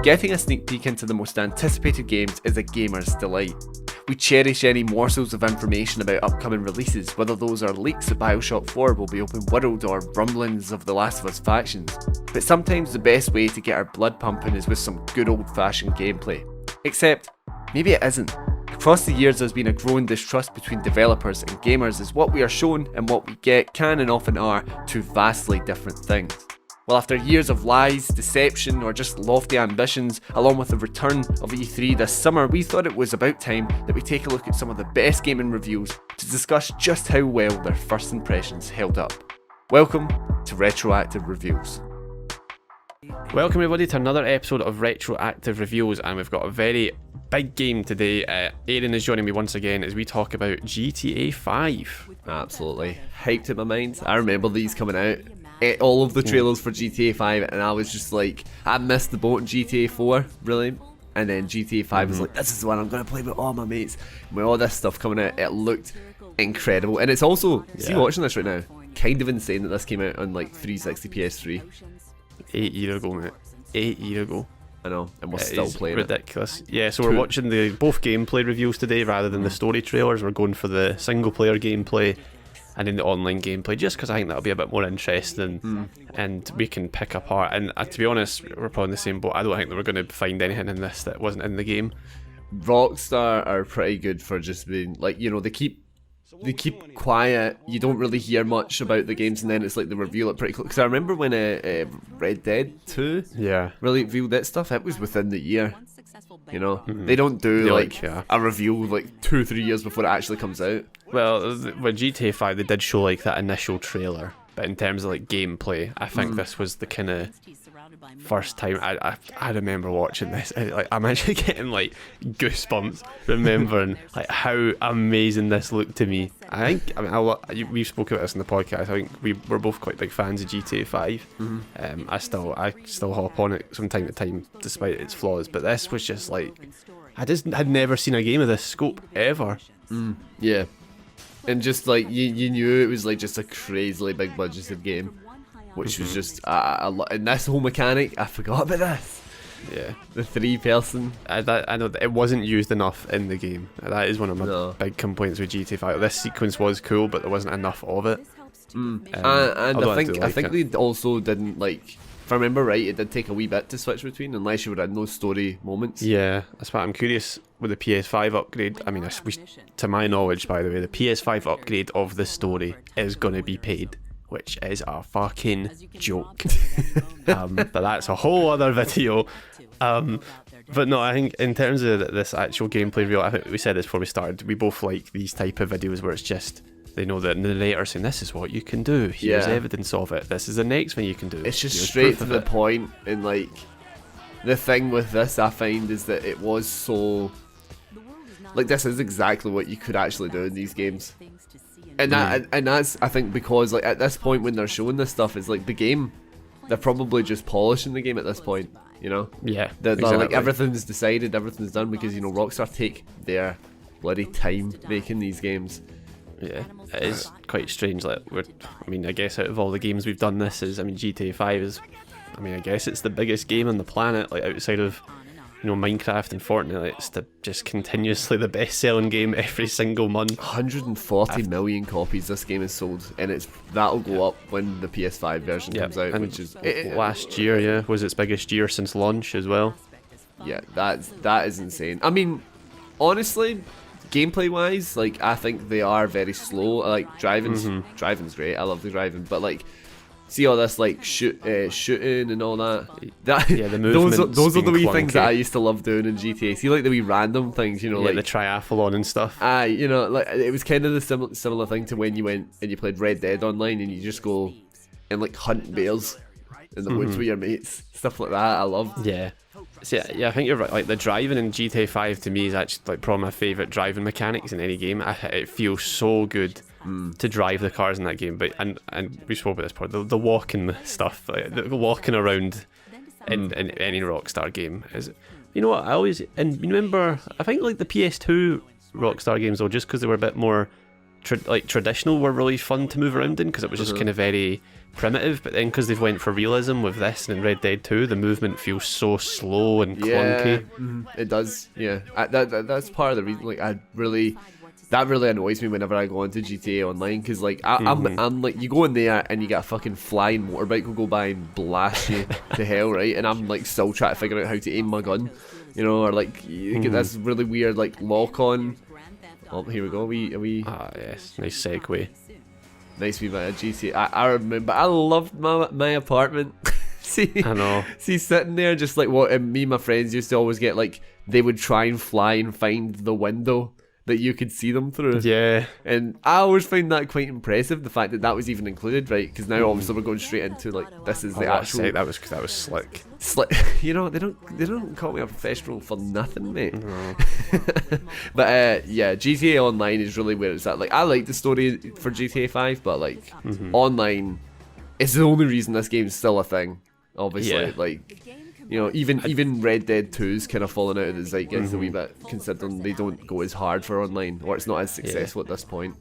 Getting a sneak peek into the most anticipated games is a gamer's delight. We cherish any morsels of information about upcoming releases, whether those are leaks that Bioshock 4 will be open world or rumblings of The Last of Us factions. But sometimes the best way to get our blood pumping is with some good old fashioned gameplay. Except, maybe it isn't. Across the years there's been a growing distrust between developers and gamers as what we are shown and what we get can and often are two vastly different things. Well, after years of lies, deception, or just lofty ambitions, along with the return of E3 this summer, we thought it was about time that we take a look at some of the best gaming reviews to discuss just how well their first impressions held up. Welcome to Retroactive Reveals. Welcome everybody to another episode of Retroactive Reveals, and we've got a very big game today. Aaron is joining me once again as we talk about GTA 5. Absolutely hyped in my mind. I remember these coming out. All of the trailers for GTA 5, and I was just like, I missed the boat in GTA 4, really. And then GTA 5 was like, this is the one I'm going to play with all my mates. And with all this stuff coming out, it looked incredible. And it's also, see watching this right now, kind of insane that this came out on like 360 PS3. 8 years ago, mate. 8 years ago. I know, and we're still playing ridiculous. Yeah, so we're watching both gameplay reviews today rather than the story trailers. We're going for the single player gameplay and in the online gameplay, just because I think that'll be a bit more interesting and we can pick apart. And to be honest, we're probably in the same boat. I don't think that we're going to find anything in this that wasn't in the game. Rockstar are pretty good for just being like, you know, they keep quiet. You don't really hear much about the games, and then it's like they reveal it pretty close. Because I remember when Red Dead 2 really revealed that stuff, it was within the year. You know, they don't do a reveal like 2-3 years before it actually comes out. Well, with GTA 5 they did show like that initial trailer, but in terms of like gameplay, I think this was the kind of first time I remember watching this. I'm actually getting like goosebumps remembering like how amazing this looked to me. We've spoken about this in the podcast. I think we're both quite big fans of GTA 5. I still hop on it from time to time despite its flaws, but this was just like I just had never seen a game of this scope ever. Yeah, and just like you knew it was like just a crazily big budgeted game, which was just and this whole mechanic, I forgot about this. Yeah, the 3-person. I know that it wasn't used enough in the game. That is one of my big complaints with GTA 5. This sequence was cool, but there wasn't enough of it. And I think they also didn't like. If I remember right, it did take a wee bit to switch between, unless you were in those story moments. Yeah, that's why I'm curious with the PS5 upgrade. I mean, to my knowledge, by the way, the PS5 upgrade of the story is going to be paid, which is a fucking joke. But that's a whole other video. But no, I think in terms of this actual gameplay reveal, I think we said this before we started, we both like these type of videos where it's just, they know the narrator saying, this is what you can do, here's evidence of it, this is the next thing you can do. It's just straight to the point, and like, the thing with this I find is that it was so, like, this is exactly what you could actually do in these games. And that's, I think, because like at this point when they're showing this stuff, it's like the game, they're probably just polishing the game at this point, you know? Yeah, they're exactly. Like everything's decided, everything's done, because, you know, Rockstar take their bloody time making these games. Yeah, it is quite strange. Like, I guess out of all the games we've done, GTA 5 is, I guess it's the biggest game on the planet, like outside of, you know, Minecraft and Fortnite. It's just continuously the best-selling game every single month. 140 million copies this game has sold, and that'll go up when the PS5 version comes out, and which is last year. Was its biggest year since launch as well. Yeah, that is insane. I mean, honestly, gameplay-wise, like, I think they are very slow. Like, driving's great. I love the driving, but like, see all this like shooting and all that. The movement. Those are the wee things that I used to love doing in GTA. See, like the wee random things, you know, like the triathlon and stuff. You know, like it was kind of the similar thing to when you went and you played Red Dead Online and you just go and like hunt bears in the woods with your mates, stuff like that. I loved. Yeah. So, yeah, I think you're right. Like the driving in GTA 5 to me is actually like probably my favourite driving mechanics in any game. It feels so good to drive the cars in that game. But and we spoke about this part, the walking stuff, like, the walking around in any Rockstar game is, you know what, I think like the PS2 Rockstar games though, just because they were a bit more traditional were really fun to move around in because it was just kind of very primitive. But then because they've went for realism with this and in Red Dead 2, the movement feels so slow and clunky. It does. Yeah, that's part of the reason. Like, that really annoys me whenever I go into GTA Online, because like I'm like, you go in there and you get a fucking flying motorbike will go by and blast you to hell, right? And I'm like still trying to figure out how to aim my gun, you know, or like you get this really weird like lock on. Oh, here we go. We Ah, yes, nice segue. Nice wee bit of GTA. I remember I loved my apartment. I know. See, sitting there just like what, and me and my friends used to always get like, they would try and fly and find the window that you could see them through. Yeah. And I always find that quite impressive, the fact that that was even included, right? Because now obviously we're going straight into like, this is the actual. That was slick. You know, they don't call me a professional for nothing, mate. No. But yeah, GTA Online is really where it's at. Like, I like the story for GTA 5, but like online is the only reason this game's still a thing. Obviously, Yeah. like, you know, even Red Dead 2's kind of fallen out of the zeitgeist a wee bit, considering they don't go as hard for online, or it's not as successful at this point.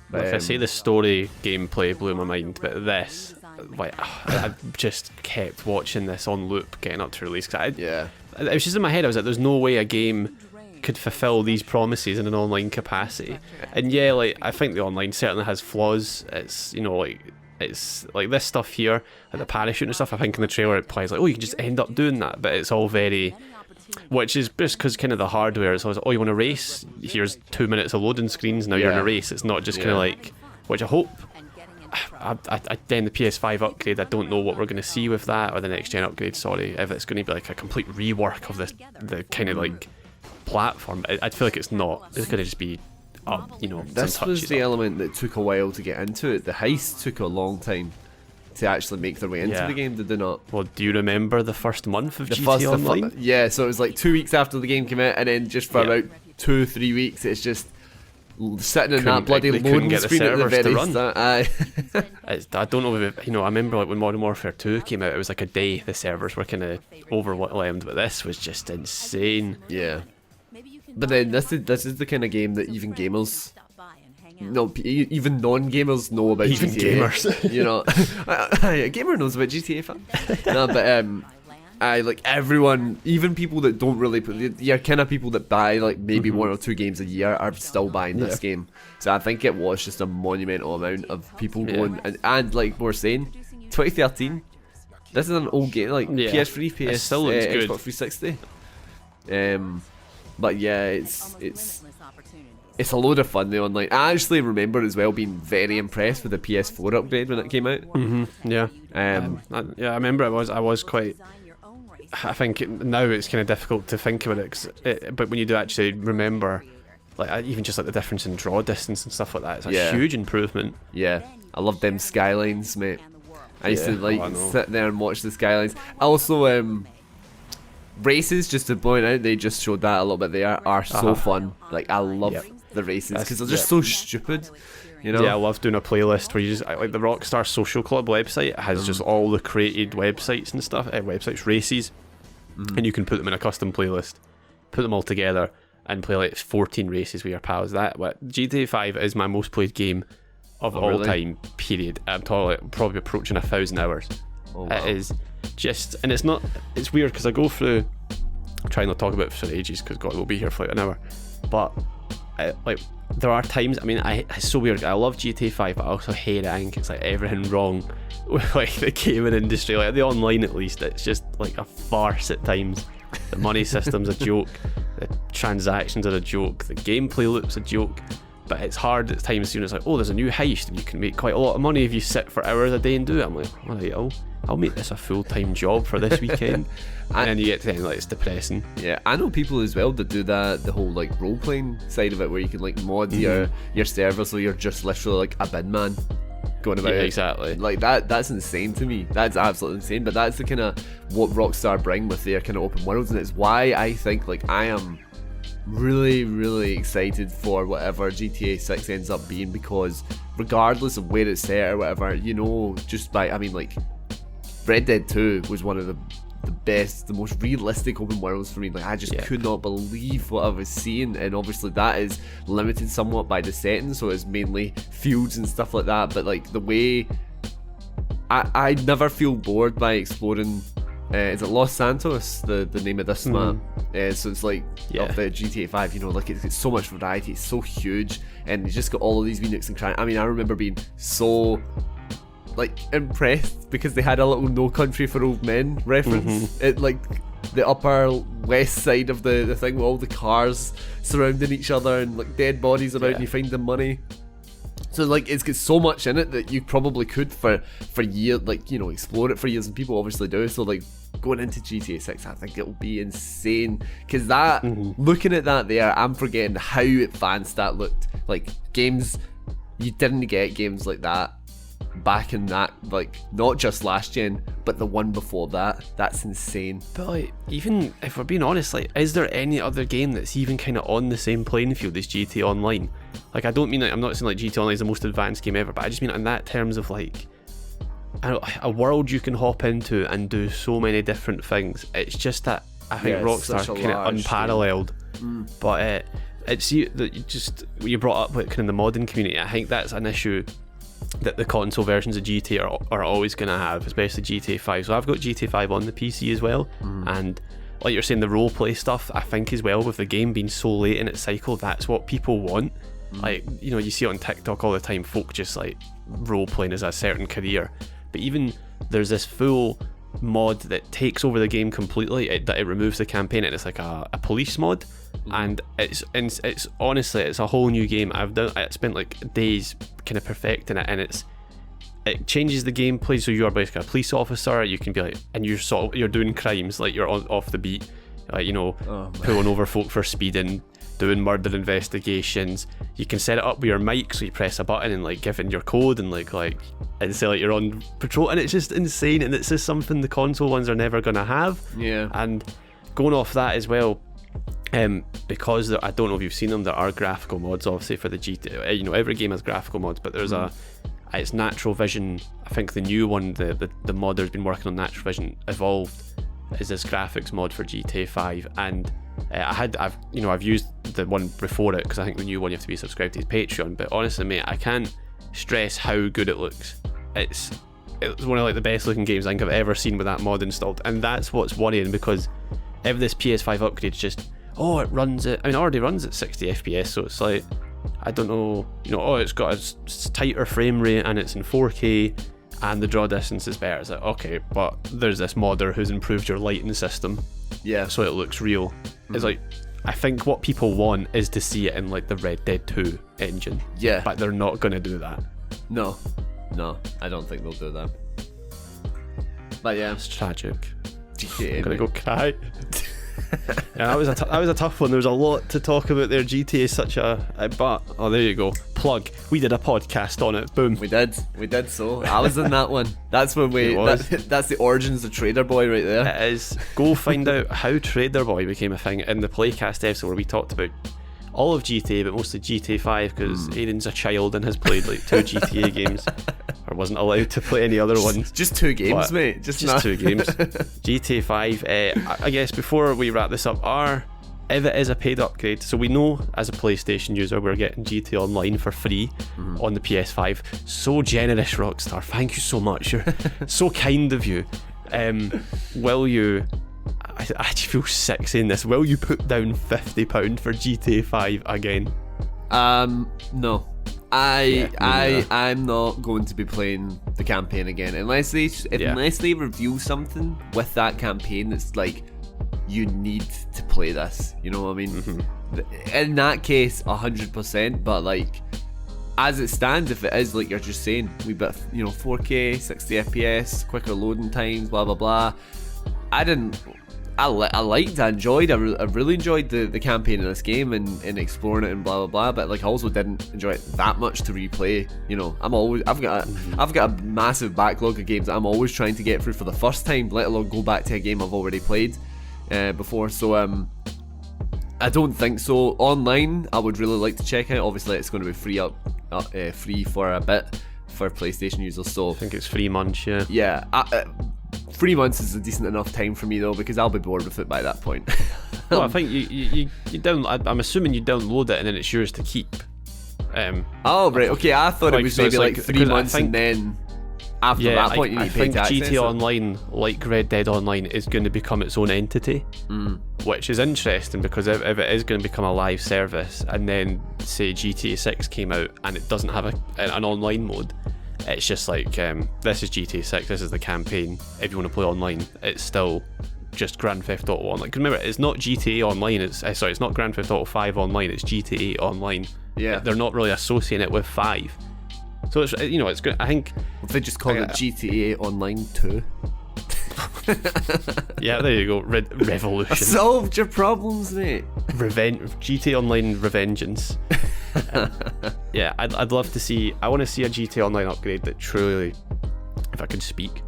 But, Like I say, the story gameplay blew my mind, but this, like, I just kept watching this on loop, getting up to release. Cause yeah, it was just in my head. I was like, "There's no way a game could fulfill these promises in an online capacity." And yeah, like, I think the online certainly has flaws. It's, you know, like, it's like this stuff here, like the parachute and stuff. I think in the trailer it plays like, oh, you can just end up doing that, but it's all very, which is just because kind of the hardware is always, oh, you want to race? Here's 2 minutes of loading screens. Now you're in a race. It's not just kind of like, which I hope. Then the PS5 upgrade, I don't know what we're going to see with that, or the next gen upgrade. Sorry, if it's going to be like a complete rework of the kind of like platform. I feel like it's not. It's going to just be up, you know. This was the element that took a while to get into it. The heist took a long time to actually make their way into the game, did they not? Well, do you remember the first month of GTA Online? Yeah, so it was like 2 weeks after the game came out, and then just for about 2-3 weeks, it's just sitting in that bloody loading screen at the very start. I don't know if it, you know, I remember like when Modern Warfare 2 came out, it was like a day the servers were kind of overwhelmed, but this was just insane. Yeah. But then this is the kind of game that even gamers, even non-gamers know about. Even GTA. gamers, you know, a gamer knows about GTA, fam. No, but I like everyone, even people that don't really put, kind of people that buy like maybe 1 or 2 games a year are still buying this game. So I think it was just a monumental amount of people going, and like we're saying, 2013. This is an old game, like PS3, PS, still looks good. Xbox 360. But yeah, it's a load of fun, the online. I actually remember as well being very impressed with the PS4 upgrade when it came out. Yeah. I remember I was quite. I think now it's kind of difficult to think about it, but when you do actually remember, like even just like the difference in draw distance and stuff like that, it's a huge improvement. Yeah, I love them skylines, mate. I used to sit there and watch the skylines. Also, races, just to point out, they just showed that a little bit there, are so fun. Like, I love the races because they're just so stupid, you know. Yeah, I love doing a playlist where you just like the Rockstar Social Club website has just all the created websites and stuff, races, and you can put them in a custom playlist, put them all together, and play like 14 races with your pals. GTA 5 is my most played game of all time. Period. I'm talking probably approaching 1,000 hours. Oh, wow. It is just, and it's weird because I go through, I try not to talk about it for ages because God, we'll be here for like an hour, but like there are times, I mean, it's so weird, I love GTA 5 but I also hate it. I think it's like everything wrong with like the gaming industry, like the online at least, it's just like a farce at times. The money system's a joke, the transactions are a joke, the gameplay loop's a joke, but it's hard at times. You know, it's like, oh, there's a new heist and you can make quite a lot of money if you sit for hours a day and do it. I'm like, alright, I'll make this a full-time job for this weekend. And then you get to the end, like, it's depressing. Yeah, I know people as well that do that, the whole like role-playing side of it, where you can like mod your server so you're just literally like a bin man going about it. Exactly. Like that's insane to me. That's absolutely insane. But that's the kind of what Rockstar bring with their kind of open worlds, and it's why I think like I am really, really excited for whatever GTA 6 ends up being, because regardless of where it's set or whatever, you know, just by, I mean, like Red Dead 2 was one of the the best, the most realistic open worlds for me. Like, I just could not believe what I was seeing, and obviously that is limited somewhat by the setting, so it's mainly fields and stuff like that. But like the way I never feel bored by exploring. Is it Los Santos, the name of this map? So it's like of the GTA 5, you know, like it's so much variety, it's so huge, and you just got all of these wee nooks and crannies. I mean, I remember being so like impressed because they had a little No Country for Old Men reference at like the upper west side of the thing with all the cars surrounding each other and like dead bodies around and you find the money. So like it's got so much in it that you probably could for years, like, you know, explore it for years, and people obviously do. So like going into GTA 6, I think it'll be insane, because that looking at that there, I'm forgetting how advanced that looked. Like games, you didn't get games like that back in that, like, not just last gen but the one before that. That's insane. But like, even if we're being honest, like, is there any other game that's even kind of on the same playing field as GTA Online? Like, I don't mean, like, I'm not saying like GTA Online is the most advanced game ever, but I just mean in that terms of like a world you can hop into and do so many different things. It's just that I think Rockstar kind of unparalleled. But it's you brought up with kind of the modding community. I think that's an issue that the console versions of GTA are always going to have, especially GTA 5. So I've got GTA 5 on the PC as well, and like you're saying, the roleplay stuff, I think as well, with the game being so late in its cycle, that's what people want. Like, you know, you see it on TikTok all the time, folk just like role-playing as a certain career. But even there's this full mod that takes over the game completely, it removes the campaign, and it's like a police mod. And it's honestly, it's a whole new game. I spent like days kind of perfecting it, and it changes the gameplay. So you are basically a police officer. You can be like, and you're doing crimes, like you're off the beat, like, you know, pulling over folk for speeding, doing murder investigations. You can set it up with your mic, so you press a button and like give in your code and like and say like you're on patrol, and it's just insane. And it's just something the console ones are never gonna have. And going off that as well, because I don't know if you've seen them, there are graphical mods obviously for the GTA. You know, every game has graphical mods, but there's it's natural vision. I think the new one, the modder's been working on natural vision, evolved, is this graphics mod for GTA 5, and I've used the one before it, because I think the new one you have to be subscribed to his Patreon. But honestly, mate, I can't stress how good it looks. It's one of like the best looking games I think I've ever seen with that mod installed, and that's what's worrying, because if this PS5 upgrade's just it runs it, I mean, it already runs at 60 FPS, so it's like, I don't know, you know, it's got a tighter frame rate and it's in 4K and the draw distance is better. It's like, okay, but there's this modder who's improved your lighting system, so it looks real. It's like, I think what people want is to see it in like the Red Dead 2 engine, but they're not going to do that. No, I don't think they'll do that. But yeah, it's tragic. GTA, I'm gonna go cry. That was a tough one. There was a lot to talk about there. GTA is such but there you go. Plug. We did a podcast on it. Boom. We did. So I was in that one. That's when that's the origins of Trader Boy right there. It is. Go find out how Trader Boy became a thing in the Playcast episode, where we talked about all of GTA, but mostly GTA 5, because Aiden's a child and has played like 2 GTA games, or wasn't allowed to play any other ones. Just 2 games, mate. Just 2 games. GTA 5. I guess before we wrap this up, if it is a paid upgrade, so we know as a PlayStation user we're getting GTA Online for free on the PS5. So generous, Rockstar. Thank you so much. You're so kind of you. Will you? I actually feel sick saying this. Will you put down £50 for GTA 5 again? No. I'm not going to be playing the campaign again unless they reveal something with that campaign that's like, you need to play this. You know what I mean? In that case, 100%. But like, as it stands, if it is like you're just saying, we bit, you know, 4K, 60 FPS, quicker loading times, blah blah blah. I enjoyed. I really enjoyed the campaign in this game and exploring it and blah blah blah. But like, I also didn't enjoy it that much to replay. You know, I've got a massive backlog of games that I'm always trying to get through for the first time, let alone go back to a game I've already played before. So I don't think so. Online, I would really like to check out. Obviously, it's going to be free for a bit for PlayStation users. So I think it's 3 months. 3 months is a decent enough time for me though, because I'll be bored with it by that point. Well, I think you I'm assuming you download it and then it's yours to keep. Oh right, okay. I thought it was so maybe it's like 3 months, think, and then after that point you need to pay to access GTA Online, like Red Dead Online, is going to become its own entity, which is interesting because if it is going to become a live service, and then say GTA 6 came out and it doesn't have an online mode, it's just like this is GTA 6, this is the campaign. If you want to play online, it's still just Grand Theft Auto Online. Because remember, it's not GTA Online. It's not Grand Theft Auto 5 Online. It's GTA Online. Yeah, they're not really associating it with 5. So it's it's good. I think if they just call it GTA Online 2. Yeah, there you go. Revolution. I solved your problems, mate. GTA Online Revengeance. Yeah, I'd love to see. I want to see a GTA Online upgrade that truly, if I could speak,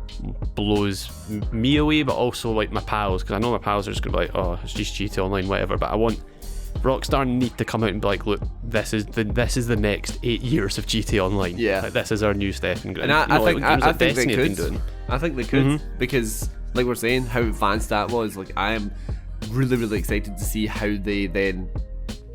blows me away, but also like my pals, because I know my pals are just gonna be like, oh, it's just GTA Online, whatever. But I want Rockstar need to come out and be like, look, this is the next 8 years of GTA Online. Yeah, like, this is our new stepping ground. And I think Destiny they have been could. doing. I think they could, because like we're saying, how advanced that was. Like I am really excited to see how they then,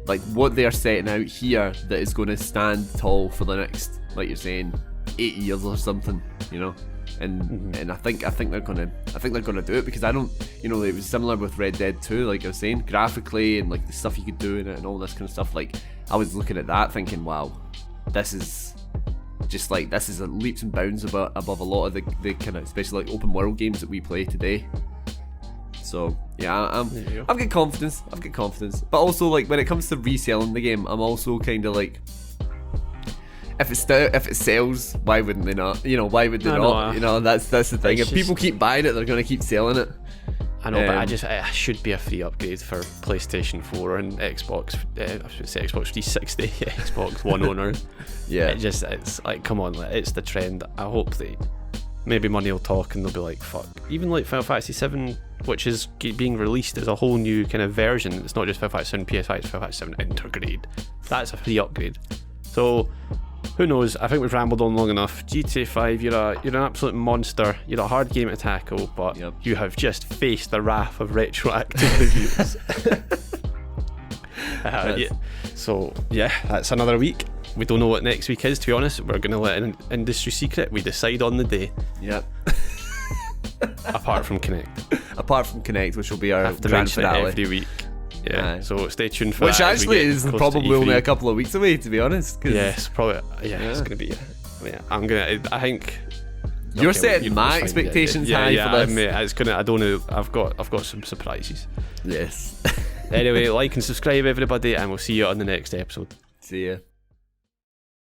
like what they are setting out here, that is going to stand tall for the next, like you're saying, 8 years or something, you know. And I think they're gonna do it, because I don't, it was similar with Red Dead 2, like I was saying, graphically and like the stuff you could do in it and all this kind of stuff. Like I was looking at that thinking, wow, this is a leaps and bounds above a lot of the kind of, especially like open world games that we play today. So yeah, I've got confidence. But also, like, when it comes to reselling the game, I'm also kind of like, if it sells, why wouldn't they not? Why would they not? That's the thing. If people keep buying it, they're gonna keep selling it. I know, but it should be a free upgrade for PlayStation 4 and Xbox. I should say Xbox 360, Xbox One owners. Yeah, it's like, come on, it's the trend. I hope maybe money will talk and they'll be like, fuck. Even like Final Fantasy 7, which is being released as a whole new kind of version. It's not just Final Fantasy 7 PS5, it's Final Fantasy 7 Intergrade. That's a free upgrade. So who knows? I think we've rambled on long enough. GTA 5, you're an absolute monster. You're a hard game to tackle, but you have just faced the wrath of Retroactive Reveals. So yeah, that's another week. We don't know what next week is, to be honest. We're going to let an industry secret. We decide on the day. Yep. Apart from Connect, which will be our have to grand mention finale it every week. Yeah, so stay tuned for which that. Which actually is probably only a couple of weeks away, to be honest. Yes, probably. Yeah, it's going to be. I think you're setting my expectations high for this. It's gonna. I don't know. I've got some surprises. Yes. Anyway, like and subscribe, everybody, and we'll see you on the next episode. See ya.